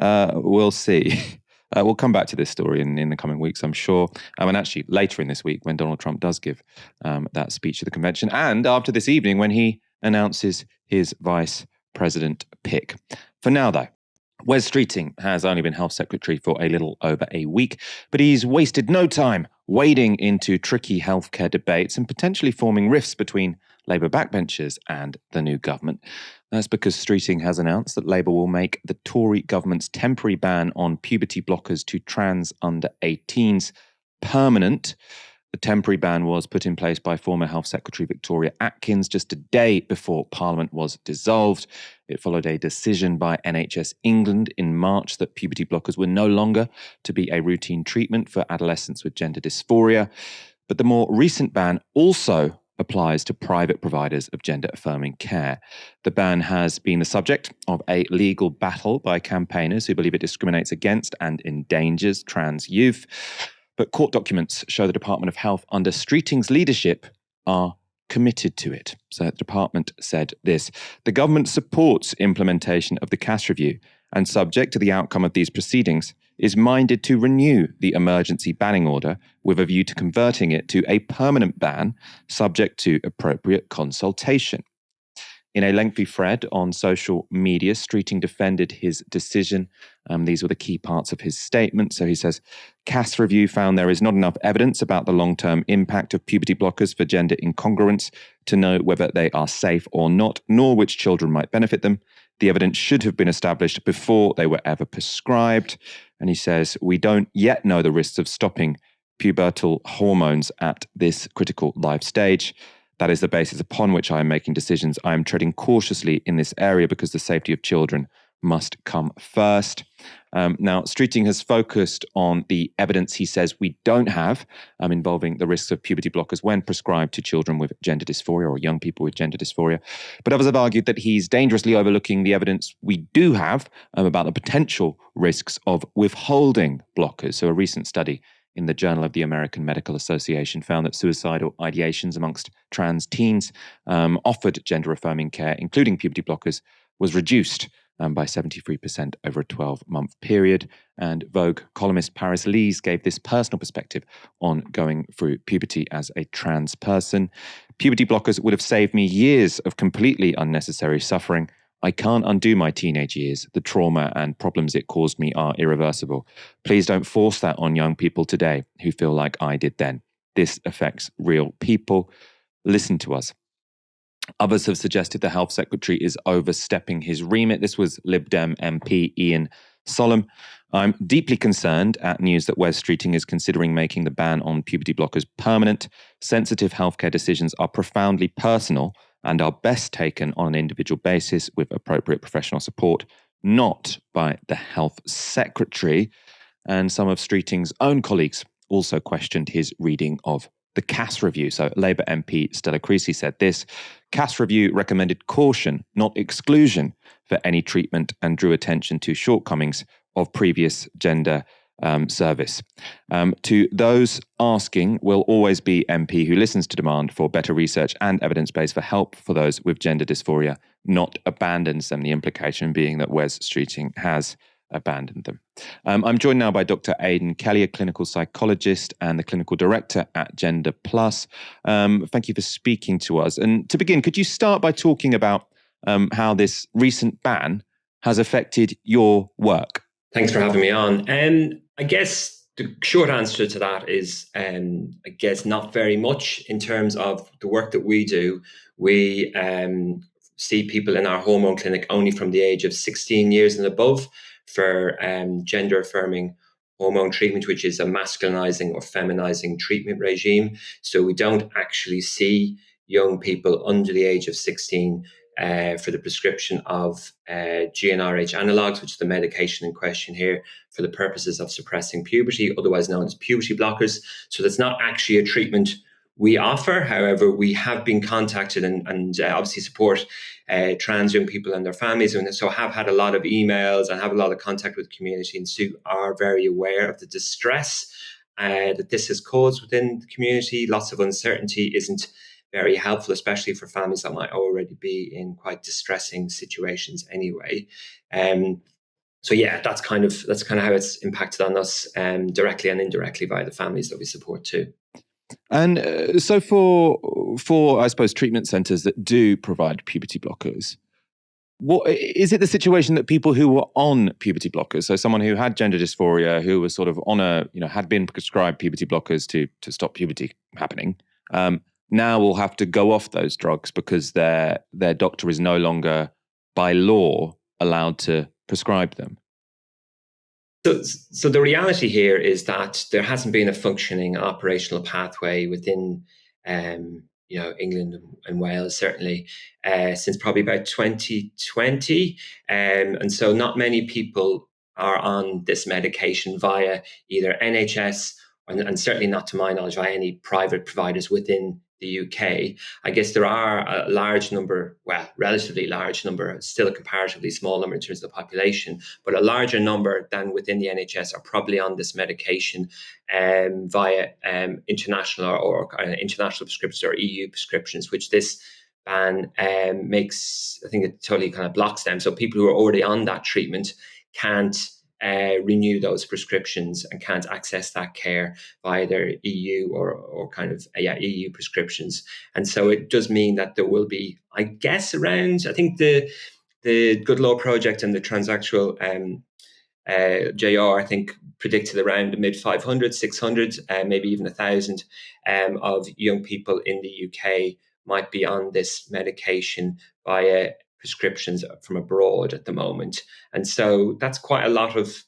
We'll see. We'll come back to this story in the coming weeks, I'm sure. And actually later in this week when Donald Trump does give that speech at the convention, and after this evening when he announces his vice president pick. For now, though, Wes Streeting has only been health secretary for a little over a week, but he's wasted no time wading into tricky healthcare debates and potentially forming rifts between Labour backbenchers and the new government. That's because Streeting has announced that Labour will make the Tory government's temporary ban on puberty blockers to trans under 18s permanent. The temporary ban was put in place by former Health Secretary Victoria Atkins just a day before Parliament was dissolved. It followed a decision by NHS England in March that puberty blockers were no longer to be a routine treatment for adolescents with gender dysphoria. But the more recent ban also applies to private providers of gender-affirming care. The ban has been the subject of a legal battle by campaigners who believe it discriminates against and endangers trans youth. But court documents show the Department of Health under Streeting's leadership are committed to it. So the department said this: the government supports implementation of the CAS review and, subject to the outcome of these proceedings, is minded to renew the emergency banning order with a view to converting it to a permanent ban subject to appropriate consultation. In a lengthy thread on social media, Streeting defended his decision. These were the key parts of his statement. So he says, CAS review found there is not enough evidence about the long-term impact of puberty blockers for gender incongruence to know whether they are safe or not, nor which children might benefit them. The evidence should have been established before they were ever prescribed. And he says, we don't yet know the risks of stopping pubertal hormones at this critical life stage. That is the basis upon which I am making decisions. I am treading cautiously in this area because the safety of children must come first. Now, Streeting has focused on the evidence he says we don't have involving the risks of puberty blockers when prescribed to children with gender dysphoria or young people with gender dysphoria. But others have argued that he's dangerously overlooking the evidence we do have about the potential risks of withholding blockers. So a recent study in the Journal of the American Medical Association found that suicidal ideations amongst trans teens offered gender-affirming care, including puberty blockers, was reduced by 73% over a 12-month period. And Vogue columnist Paris Lees gave this personal perspective on going through puberty as a trans person. Puberty blockers would have saved me years of completely unnecessary suffering. I can't undo my teenage years. The trauma and problems it caused me are irreversible. Please don't force that on young people today who feel like I did then. This affects real people. Listen to us. Others have suggested the health secretary is overstepping his remit. This was Lib Dem MP Ian Sollum. I'm deeply concerned at news that Wes Streeting is considering making the ban on puberty blockers permanent. Sensitive healthcare decisions are profoundly personal and are best taken on an individual basis with appropriate professional support, not by the health secretary. And some of Streeting's own colleagues also questioned his reading of the CAS review. So Labour MP Stella Creasy said this: CAS review recommended caution, not exclusion, for any treatment and drew attention to shortcomings of previous gender service. To those asking, will always be MP who listens to demand for better research and evidence-based for help for those with gender dysphoria, not abandons them. The implication being that Wes Streeting has abandoned them. I'm joined now by Dr. Aidan Kelly, a clinical psychologist and the clinical director at Gender Plus. Thank you for speaking to us. And to begin, could you start by talking about how this recent ban has affected your work? Thanks for having me on. I guess the short answer to that is, I guess, not very much in terms of the work that we do. We see people in our hormone clinic only from the age of 16 years and above for gender-affirming hormone treatment, which is a masculinizing or feminizing treatment regime. So we don't actually see young people under the age of 16 for the prescription of GnRH analogs, which is the medication in question here, for the purposes of suppressing puberty, otherwise known as puberty blockers. So that's not actually a treatment we offer. However, we have been contacted and obviously support trans young people and their families, and so have had a lot of emails and have a lot of contact with the community, and so are very aware of the distress that this has caused within the community. Lots of uncertainty isn't very helpful, especially for families that might already be in quite distressing situations anyway. So yeah, that's kind of how it's impacted on us directly and indirectly via the families that we support too. And so for I suppose treatment centres that do provide puberty blockers, what is it the situation that people who were on puberty blockers, so someone who had gender dysphoria, who was sort of on had been prescribed puberty blockers to stop puberty happening, now will have to go off those drugs because their doctor is no longer by law allowed to prescribe them? So the reality here is that there hasn't been a functioning operational pathway within England and Wales, certainly, since probably about 2020. And so not many people are on this medication via either NHS and certainly not to my knowledge via any private providers within the UK. I guess there are a large number, relatively large number, still a comparatively small number in terms of the population, but a larger number than within the NHS are probably on this medication via international or international prescriptions or EU prescriptions, which this ban makes, I think it totally kind of blocks them. So people who are already on that treatment can't renew those prescriptions and can't access that care via their EU or EU prescriptions. And so it does mean that there will be, I guess, around, I think the Good Law Project and the Transactional JR, I think, predicted around the mid 500, 600, maybe even 1,000 of young people in the UK might be on this medication via prescriptions from abroad at the moment. And so that's quite a lot of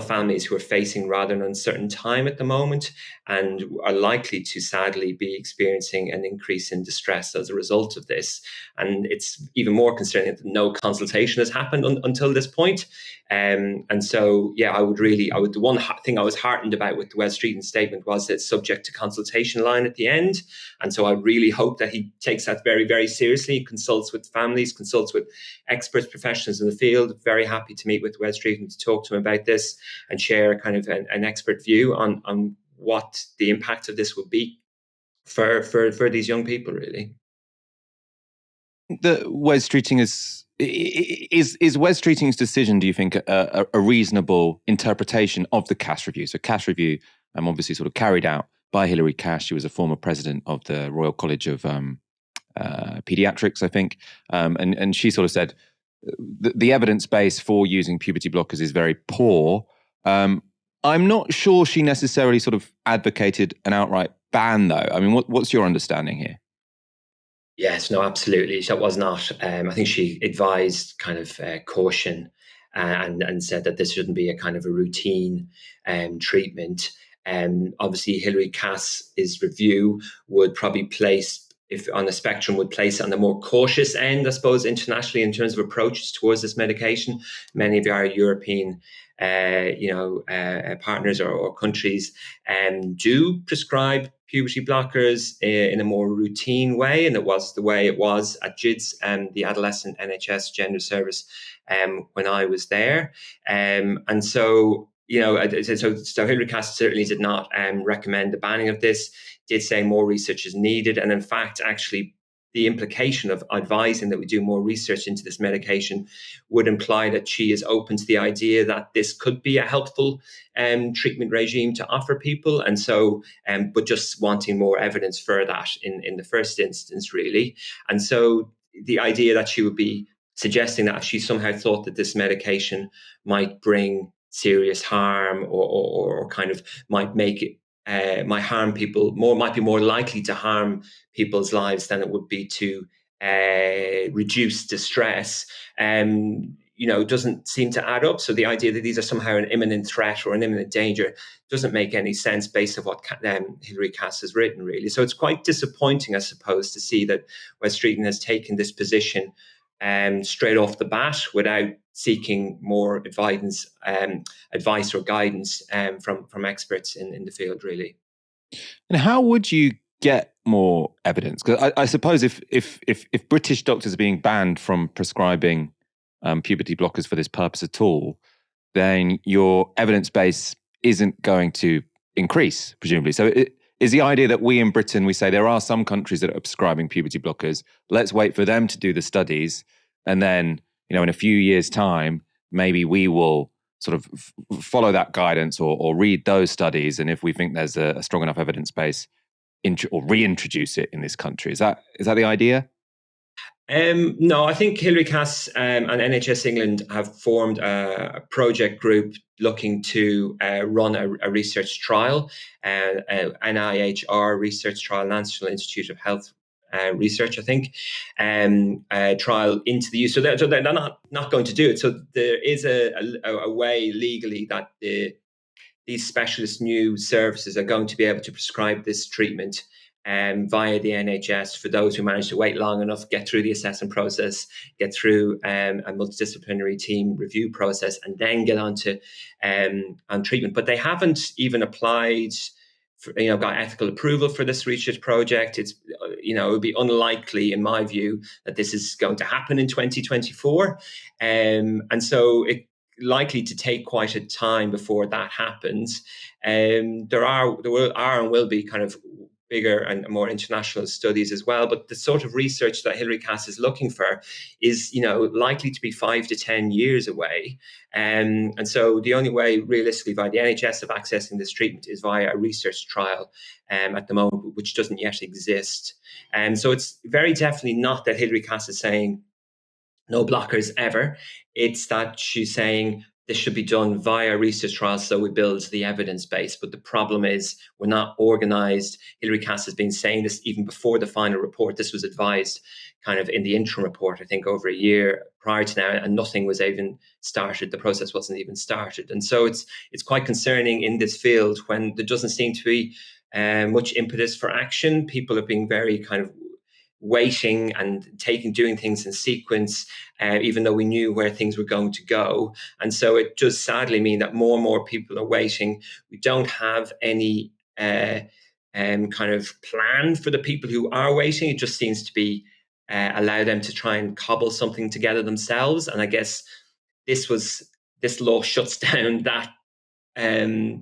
families who are facing rather an uncertain time at the moment and are likely to sadly be experiencing an increase in distress as a result of this. And it's even more concerning that no consultation has happened until this point. And so, yeah, the one thing I was heartened about with the Wes Streeting statement was that it's subject to consultation line at the end. And so I really hope that he takes that very, very seriously, consults with families, consults with experts, professionals in the field. Very happy to meet with Wes Streeting to talk to him about this and share kind of an expert view on what the impact of this will be for these young people, really. The Wes Streeting is Wes Streeting's decision, do you think, a reasonable interpretation of the Cass Review? So Cass Review, obviously sort of carried out by Hilary Cass. She was a former president of the Royal College of Pediatrics, I think. And she sort of said the evidence base for using puberty blockers is very poor. I'm not sure she necessarily sort of advocated an outright ban, though. I mean, what's your understanding here? Yes, no, absolutely. That was not. I think she advised kind of caution and said that this shouldn't be a kind of a routine treatment. Obviously, Hilary Cass's review would probably place, if on the spectrum, would place on the more cautious end, I suppose, internationally in terms of approaches towards this medication. Many of our European partners or countries do prescribe puberty blockers in a more routine way, and it was the way it was at GIDS and the Adolescent NHS Gender Service when I was there. And so, so Hilary Cass certainly did not recommend the banning of this, did say more research is needed. And in fact, actually, the implication of advising that we do more research into this medication would imply that she is open to the idea that this could be a helpful treatment regime to offer people. And so, but just wanting more evidence for that in the first instance, really. And so the idea that she would be suggesting that if she somehow thought that this medication might bring serious harm or kind of might make it, might harm people might be more likely to harm people's lives than it would be to reduce distress, doesn't seem to add up. So the idea that these are somehow an imminent threat or an imminent danger doesn't make any sense based on what Hilary Cass has written, really. So it's quite disappointing, I suppose, to see that Wes Streeting has taken this position straight off the bat without seeking more advice or guidance from experts in the field, really. And how would you get more evidence? Because I suppose if British doctors are being banned from prescribing puberty blockers for this purpose at all, then your evidence base isn't going to increase, presumably. So is the idea that we in Britain, we say there are some countries that are prescribing puberty blockers, let's wait for them to do the studies, and then, in a few years' time, maybe we will sort of follow that guidance or read those studies, and if we think there's a strong enough evidence base, or reintroduce it in this country. Is that the idea? No, I think Hilary Cass and NHS England have formed a project group looking to run a research trial, NIHR research trial, National Institute of Health Research, I think, trial into the use. So they're not going to do it. So there is a way legally that these specialist new services are going to be able to prescribe this treatment via the NHS for those who manage to wait long enough, get through the assessment process, get through a multidisciplinary team review process, and then get on treatment. But they haven't even applied got ethical approval for this research project. It's, it would be unlikely, in my view, that this is going to happen in 2024. And so it's likely to take quite a time before that happens. There are and will be kind of bigger and more international studies as well. But the sort of research that Hilary Cass is looking for is, likely to be 5 to 10 years away. And so the only way realistically via the NHS of accessing this treatment is via a research trial at the moment, which doesn't yet exist. And so it's very definitely not that Hilary Cass is saying no blockers ever. It's that she's saying this should be done via research trials, so we build the evidence base. But the problem is we're not organised. Hilary Cass has been saying this even before the final report. This was advised kind of in the interim report, I think, over a year prior to now, and nothing was even started. The process wasn't even started. And so it's quite concerning in this field when there doesn't seem to be much impetus for action. People are being very kind of waiting and doing things in sequence, even though we knew where things were going to go. And so it does sadly mean that more and more people are waiting. We don't have any kind of plan for the people who are waiting. It just seems to be allow them to try and cobble something together themselves. And I guess this law shuts down that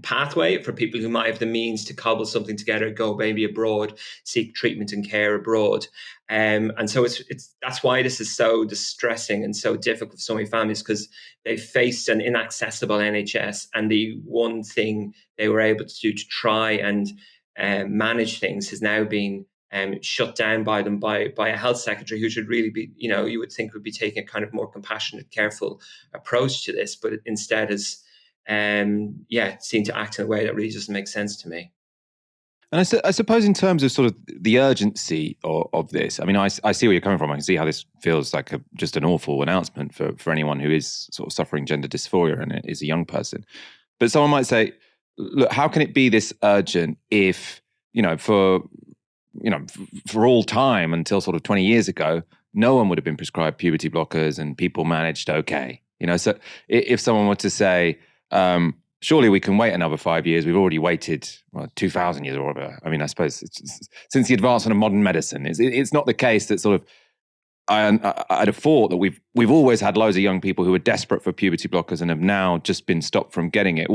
pathway for people who might have the means to cobble something together, go maybe abroad, seek treatment and care abroad. And so that's why this is so distressing and so difficult for so many families, because they faced an inaccessible NHS, and the one thing they were able to do to try and manage things has now been shut down by them by a health secretary who should really be, you would think would be taking a kind of more compassionate, careful approach to this, but instead has seem to act in a way that really doesn't make sense to me. And I suppose in terms of sort of the urgency of this, I mean, I see where you're coming from. I can see how this feels like just an awful announcement for anyone who is sort of suffering gender dysphoria and is a young person. But someone might say, look, how can it be this urgent if, for all time until sort of 20 years ago, no one would have been prescribed puberty blockers and people managed okay. So if someone were to say, surely we can wait another 5 years. We've already waited 2,000 years or whatever. I mean, I suppose it's, since the advancement of modern medicine, it's not the case that sort of I'd have thought that we've always had loads of young people who are desperate for puberty blockers and have now just been stopped from getting it.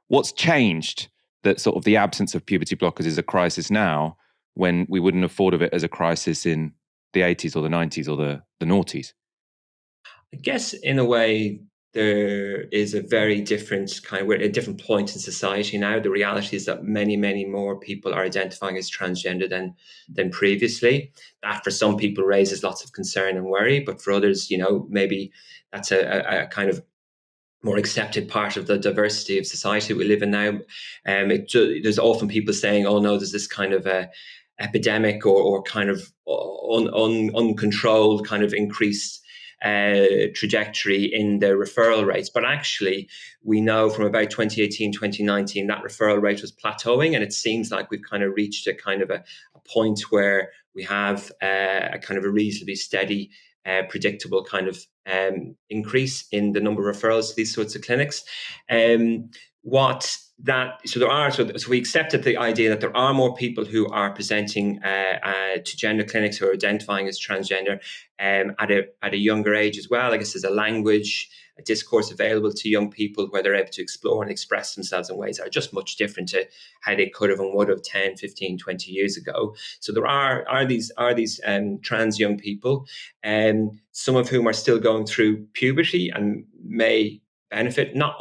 What's changed that sort of the absence of puberty blockers is a crisis now when we wouldn't have thought of it as a crisis in the 80s or the 90s or the noughties? I guess in a way, there is a very different we're at a different point in society now. The reality is that many, many more people are identifying as transgender than previously. That for some people raises lots of concern and worry, but for others, maybe that's a kind of more accepted part of the diversity of society we live in now. There's often people saying, "Oh no, there's this kind of epidemic or kind of uncontrolled kind of increased trajectory in the referral rates." But actually, we know from about 2018, 2019, that referral rate was plateauing. And it seems like we've kind of reached a kind of a point where we have a kind of a reasonably steady, predictable kind of increase in the number of referrals to these sorts of clinics. So we accepted the idea that there are more people who are presenting to gender clinics who are identifying as transgender at a younger age as well. I guess there's a discourse available to young people where they're able to explore and express themselves in ways that are just much different to how they could have and would have 10, 15, 20 years ago. So there are these trans young people, some of whom are still going through puberty and may benefit. Not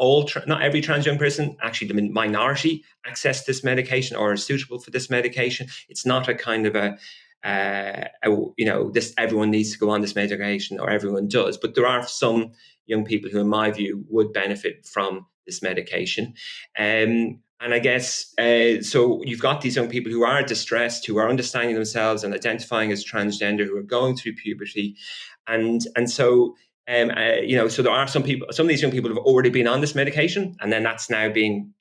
every trans young person, actually the minority, access this medication or are suitable for this medication. It's not a kind of this everyone needs to go on this medication or everyone does, but there are some young people who, in my view, would benefit from this medication. And I guess, so you've got these young people who are distressed, who are understanding themselves and identifying as transgender, who are going through puberty. So there are some of these young people have already been on this medication, and then that's now being,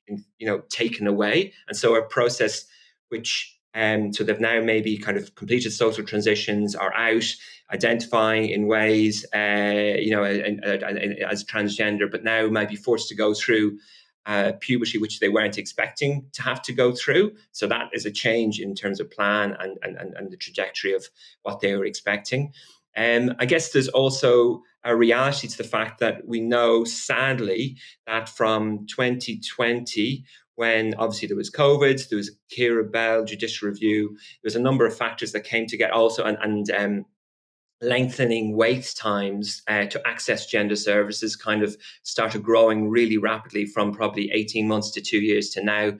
taken away. And so a process which, so they've now maybe kind of completed social transitions, are out, identifying in ways, as transgender, but now might be forced to go through puberty, which they weren't expecting to have to go through. So that is a change in terms of plan and the trajectory of what they were expecting. I guess there's also a reality to the fact that we know, sadly, that from 2020, when obviously there was COVID, there was a Kira Bell judicial review, there was a number of factors that came together also, and lengthening wait times to access gender services kind of started growing really rapidly from probably 18 months to 2 years to now,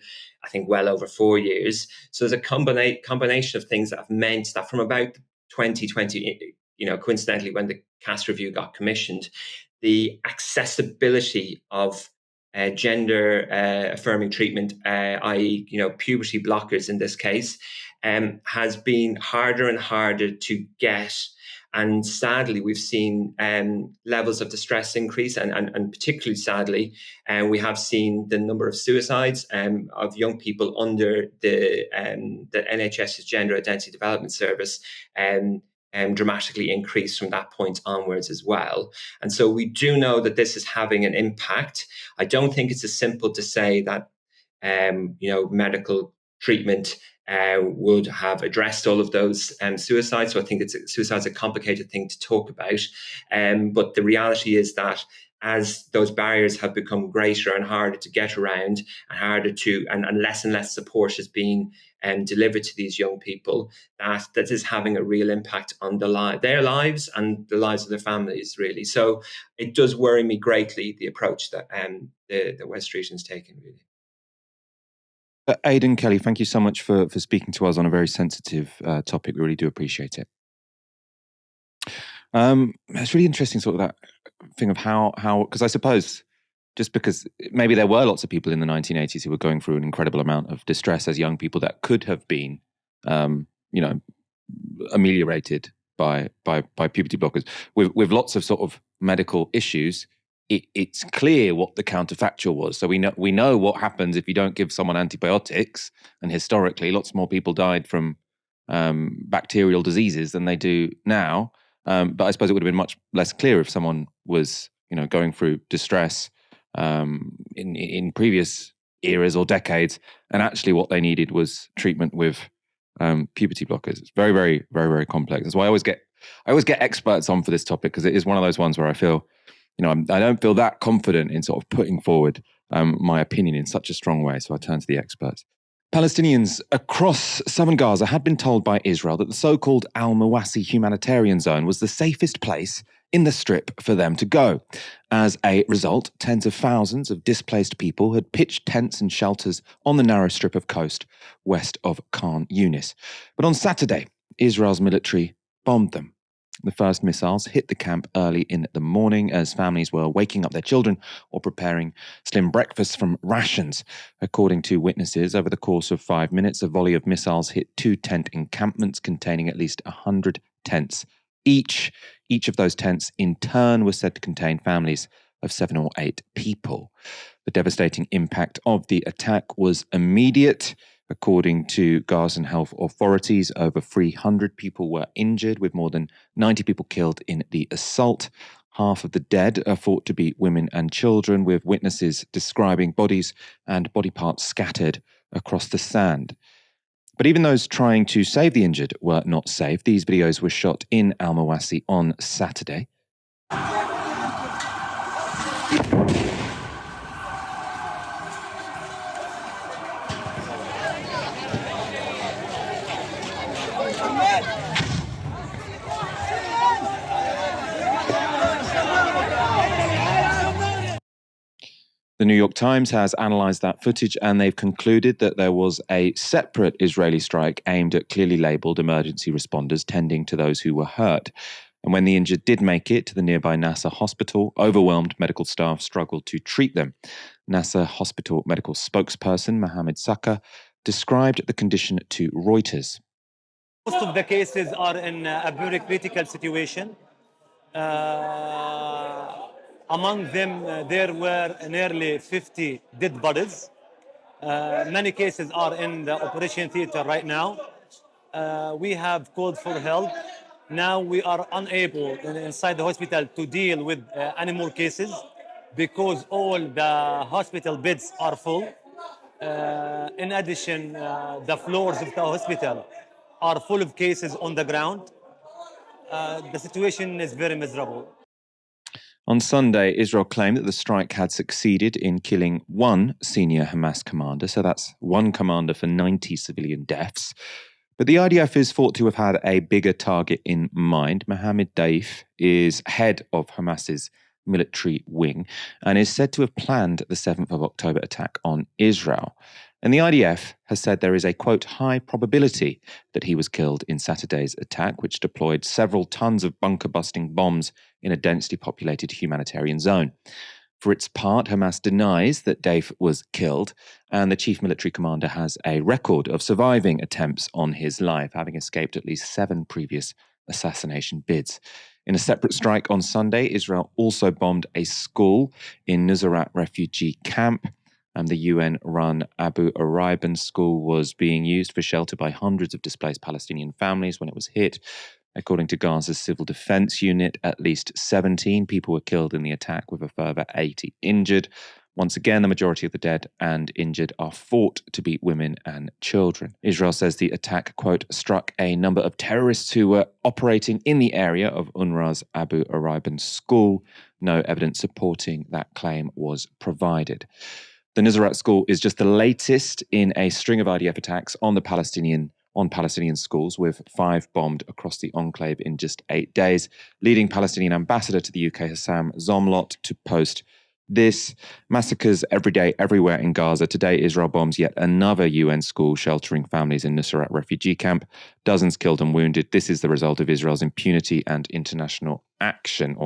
I think, well over 4 years. So there's a combination of things that have meant that from about 2020, coincidentally, when the CAS review got commissioned, the accessibility of gender affirming treatment, i.e., puberty blockers in this case, has been harder and harder to get. And sadly, we've seen levels of distress increase, and particularly sadly, we have seen the number of suicides of young people under the NHS's Gender Identity Development Service dramatically increased from that point onwards as well. And so we do know that this is having an impact. I don't think it's as simple to say that medical treatment would have addressed all of those suicides. So I think suicide's a complicated thing to talk about. But the reality is that as those barriers have become greater and harder to get around, and harder to, and less support is being delivered to these young people, that is having a real impact on their lives and the lives of their families, really. So it does worry me greatly, the approach that the Wes Streeting's taken, really. Aidan Kelly, thank you so much for speaking to us on a very sensitive topic. We really do appreciate it. It's really interesting, sort of that thing of how, because I suppose just because maybe there were lots of people in the 1980s who were going through an incredible amount of distress as young people that could have been, ameliorated by puberty blockers. With lots of sort of medical issues, it's clear what the counterfactual was. So we know what happens if you don't give someone antibiotics, and historically, lots more people died from bacterial diseases than they do now. But I suppose it would have been much less clear if someone was, going through distress in previous eras or decades, and actually what they needed was treatment with puberty blockers. It's very, very, very, very complex. That's why I always get experts on for this topic, because it is one of those ones where I feel, I don't feel that confident in sort of putting forward my opinion in such a strong way. So I turn to the experts. Palestinians across southern Gaza had been told by Israel that the so-called Al-Mawasi humanitarian zone was the safest place in the Strip for them to go. As a result, tens of thousands of displaced people had pitched tents and shelters on the narrow strip of coast west of Khan Yunis. But on Saturday, Israel's military bombed them. The first missiles hit the camp early in the morning as families were waking up their children or preparing slim breakfasts from rations. According to witnesses, over the course of 5 minutes, a volley of missiles hit 2 tent encampments containing at least 100 tents. Each of those tents, in turn, was said to contain families of 7 or 8 people. The devastating impact of the attack was immediate. According to Gazan health authorities, over 300 people were injured, with more than 90 people killed in the assault. Half of the dead are thought to be women and children, with witnesses describing bodies and body parts scattered across the sand. But even those trying to save the injured were not safe. These videos were shot in Al-Mawasi on Saturday. The New York Times has analysed that footage, and they've concluded that there was a separate Israeli strike aimed at clearly labelled emergency responders tending to those who were hurt. And when the injured did make it to the nearby Nasser hospital, overwhelmed medical staff struggled to treat them. Nasser hospital medical spokesperson Mohammed Saka described the condition to Reuters. Most of the cases are in a very critical situation. Among them, there were nearly 50 dead bodies. Many cases are in the operation theater right now. We have called for help. Now we are unable inside the hospital to deal with any more cases because all the hospital beds are full. In addition, the floors of the hospital are full of cases on the ground. The situation is very miserable. On Sunday, Israel claimed that the strike had succeeded in killing 1 senior Hamas commander, so that's 1 commander for 90 civilian deaths. But the IDF is thought to have had a bigger target in mind. Mohammed Daif is head of Hamas's military wing and is said to have planned the 7th of October attack on Israel. And the IDF has said there is a, quote, high probability that he was killed in Saturday's attack, which deployed several tons of bunker-busting bombs in a densely populated humanitarian zone. For its part, Hamas denies that Daif was killed, and the chief military commander has a record of surviving attempts on his life, having escaped at least 7 previous assassination bids. In a separate strike on Sunday, Israel also bombed a school in Novara refugee camp. The UN-run Abu Ghraib school was being used for shelter by hundreds of displaced Palestinian families when it was hit. According to Gaza's civil defense unit, at least 17 people were killed in the attack, with a further 80 injured. Once again, the majority of the dead and injured are thought to be women and children. Israel says the attack, quote, struck a number of terrorists who were operating in the area of UNRWA's Abu Ghraib school. No evidence supporting that claim was provided. The Nusrat school is just the latest in a string of IDF attacks on Palestinian schools, with 5 bombed across the enclave in just 8 days, leading Palestinian ambassador to the UK, Hassam Zomlot, to post this: massacres every day, everywhere in Gaza. Today, Israel bombs yet another UN school sheltering families in Nusrat refugee camp. Dozens killed and wounded. This is the result of Israel's impunity and international inaction.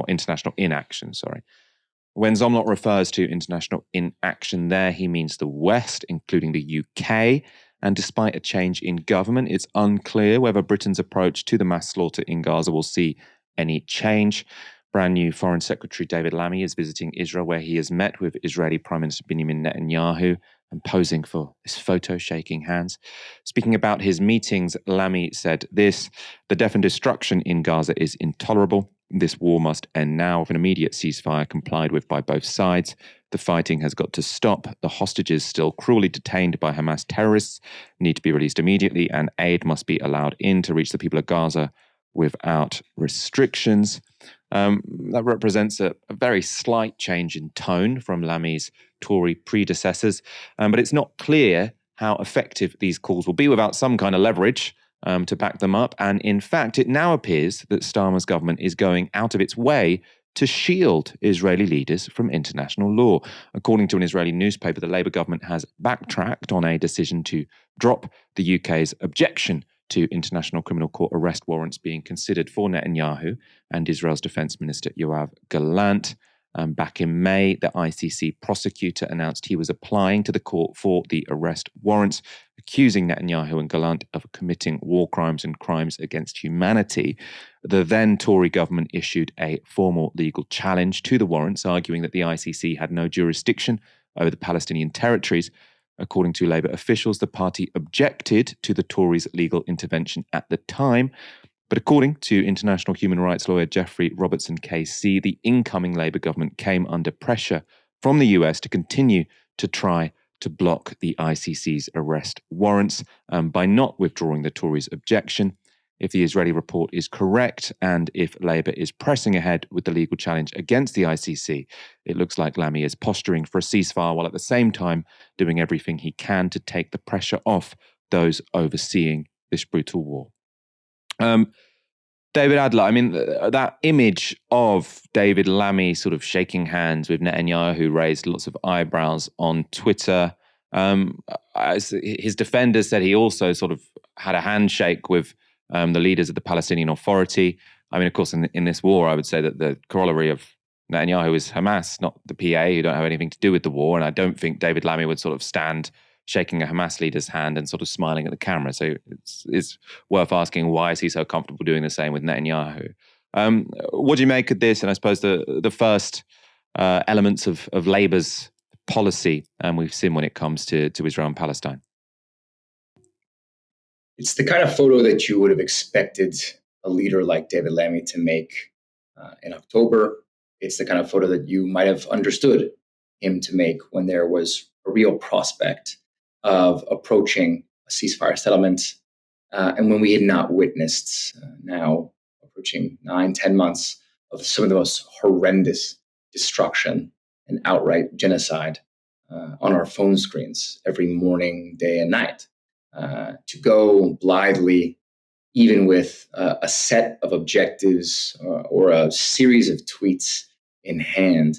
When Zomlot refers to international inaction there, he means the West, including the UK. And despite a change in government, it's unclear whether Britain's approach to the mass slaughter in Gaza will see any change. Brand new Foreign Secretary David Lammy is visiting Israel, where he has met with Israeli Prime Minister Benjamin Netanyahu and posing for this photo, shaking hands. Speaking about his meetings, Lammy said this: the death and destruction in Gaza is intolerable. This war must end now, with an immediate ceasefire complied with by both sides. The fighting has got to stop. The hostages still cruelly detained by Hamas terrorists need to be released immediately, and aid must be allowed in to reach the people of Gaza without restrictions. That represents a very slight change in tone from Lammy's Tory predecessors, but it's not clear how effective these calls will be without some kind of leverage to back them up. And in fact, it now appears that Starmer's government is going out of its way to shield Israeli leaders from international law. According to an Israeli newspaper, the Labour government has backtracked on a decision to drop the UK's objection to International Criminal Court arrest warrants being considered for Netanyahu and Israel's Defense Minister Yoav Gallant. Back in May, the ICC prosecutor announced he was applying to the court for the arrest warrants, accusing Netanyahu and Gallant of committing war crimes and crimes against humanity. The then Tory government issued a formal legal challenge to the warrants, arguing that the ICC had no jurisdiction over the Palestinian territories. According to Labour officials, the party objected to the Tories' legal intervention at the time. But according to international human rights lawyer Jeffrey Robertson KC, the incoming Labour government came under pressure from the US to continue to try to block the ICC's arrest warrants by not withdrawing the Tories' objection. If the Israeli report is correct and if Labour is pressing ahead with the legal challenge against the ICC, it looks like Lammy is posturing for a ceasefire while at the same time doing everything he can to take the pressure off those overseeing this brutal war. David Adler, I mean, that image of David Lammy sort of shaking hands with Netanyahu raised lots of eyebrows on Twitter. His defenders said he also sort of had a handshake with the leaders of the Palestinian Authority. I mean, of course, in this war, I would say that the corollary of Netanyahu is Hamas, not the PA, who don't have anything to do with the war. And I don't think David Lammy would sort of stand shaking a Hamas leader's hand and sort of smiling at the camera. So it's worth asking, why is he so comfortable doing the same with Netanyahu? What do you make of this? And I suppose the first elements of Labour's policy we've seen when it comes to Israel and Palestine. It's the kind of photo that you would have expected a leader like David Lammy to make in October. It's the kind of photo that you might have understood him to make when there was a real prospect of approaching a ceasefire settlement, and when we had not witnessed now approaching 9-10 months of some of the most horrendous destruction and outright genocide on our phone screens every morning, day and night. To go blithely, even with a set of objectives or a series of tweets in hand,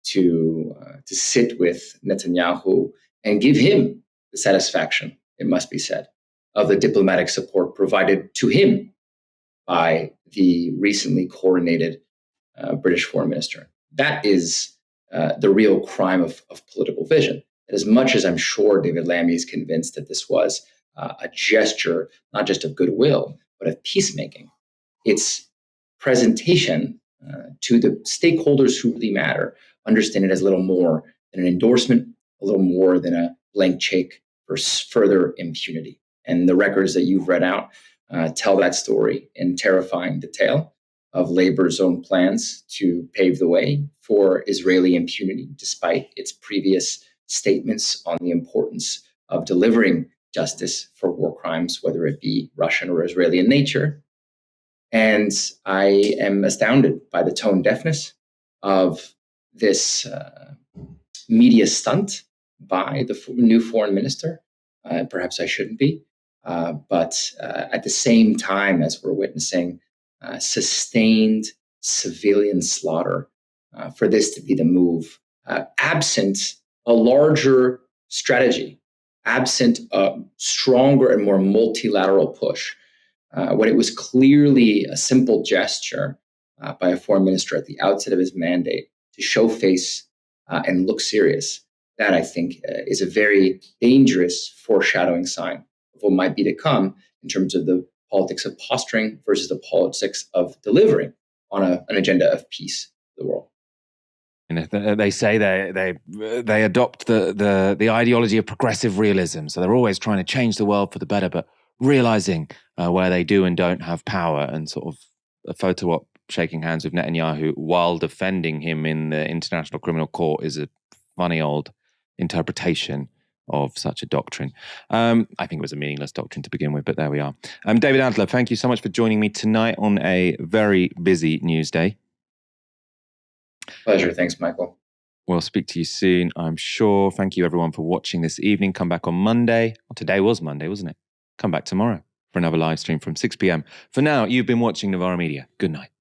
to sit with Netanyahu and give him the satisfaction, it must be said, of the diplomatic support provided to him by the recently coronated British foreign minister. That is the real crime of political vision. As much as I'm sure David Lammy is convinced that this was a gesture, not just of goodwill, but of peacemaking, its presentation to the stakeholders who really matter understand it as little more than an endorsement, a little more than a blank check for further impunity. And the records that you've read out tell that story in terrifying detail of Labour's own plans to pave the way for Israeli impunity, despite its previous statements on the importance of delivering justice for war crimes, whether it be Russian or Israeli in nature. And I am astounded by the tone deafness of this media stunt by the new foreign minister. Perhaps I shouldn't be. But at the same time as we're witnessing sustained civilian slaughter, for this to be the move, absent a larger strategy, absent a stronger and more multilateral push, when it was clearly a simple gesture by a foreign minister at the outset of his mandate to show face and look serious, that I think is a very dangerous foreshadowing sign of what might be to come in terms of the politics of posturing versus the politics of delivering on an agenda of peace for the world. And they say they adopt the ideology of progressive realism. So they're always trying to change the world for the better, but realizing where they do and don't have power. And sort of a photo op shaking hands with Netanyahu while defending him in the International Criminal Court is a funny old interpretation of such a doctrine. I think it was a meaningless doctrine to begin with, but there we are. David Adler, thank you so much for joining me tonight on a very busy news day. Pleasure. Thanks, Michael. We'll speak to you soon, I'm sure. Thank you, everyone, for watching this evening. Come back on Monday. Well, today was Monday, wasn't it? Come back tomorrow for another live stream from 6 p.m. For now, you've been watching Novara Media. Good night.